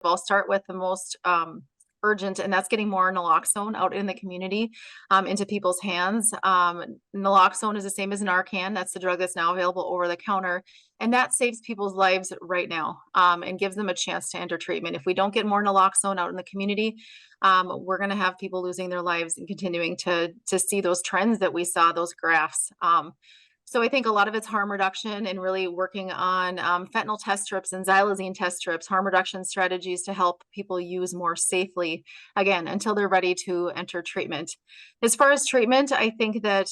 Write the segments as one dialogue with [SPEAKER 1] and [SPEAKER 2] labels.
[SPEAKER 1] I'll start with the most urgent, and that's getting more naloxone out in the community, into people's hands. Naloxone is the same as Narcan. That's the drug that's now available over the counter. And that saves people's lives right now, and gives them a chance to enter treatment. If we don't get more naloxone out in the community, we're going to have people losing their lives and continuing to see those trends that we saw, those graphs. So I think a lot of it's harm reduction and really working on fentanyl test strips and xylazine test strips, harm reduction strategies to help people use more safely, again, until they're ready to enter treatment. As far as treatment, I think that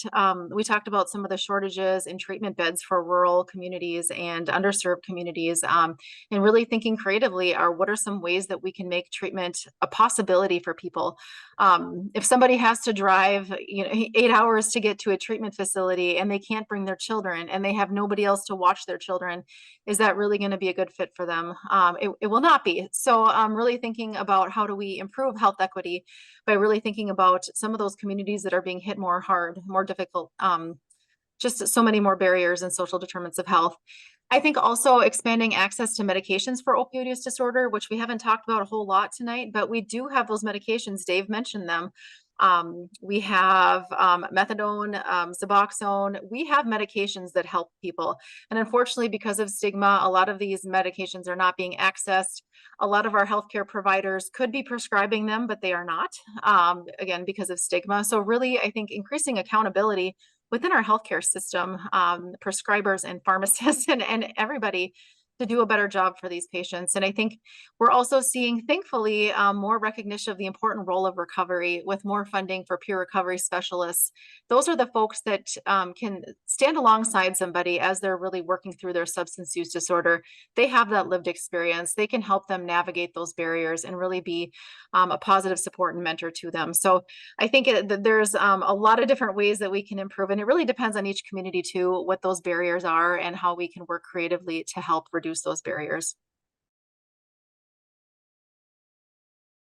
[SPEAKER 1] we talked about some of the shortages in treatment beds for rural communities and underserved communities, and really thinking creatively are what are some ways that we can make treatment a possibility for people. If somebody has to drive 8 hours to get to a treatment facility and they can't bring their children and they have nobody else to watch their children, is that really going to be a good fit for them? It will not be. So I'm really thinking about how do we improve health equity by really thinking about some of those communities that are being hit more hard, more difficult, just so many more barriers and social determinants of health. I think also expanding access to medications for opioid use disorder, which we haven't talked about a whole lot tonight, but we do have those medications. Dave mentioned them. We have methadone, Suboxone. We have medications that help people. And unfortunately, because of stigma, a lot of these medications are not being accessed. A lot of our healthcare providers could be prescribing them, but they are not, again, because of stigma. So really, I think increasing accountability within our healthcare system, prescribers and pharmacists and everybody to do a better job for these patients. And I think we're also seeing, thankfully, more recognition of the important role of recovery with more funding for peer recovery specialists. Those are the folks that can stand alongside somebody as they're really working through their substance use disorder. They have that lived experience. They can help them navigate those barriers and really be a positive support and mentor to them. So I think that there's a lot of different ways that we can improve, and it really depends on each community too, what those barriers are and how we can work creatively to help reduce those barriers.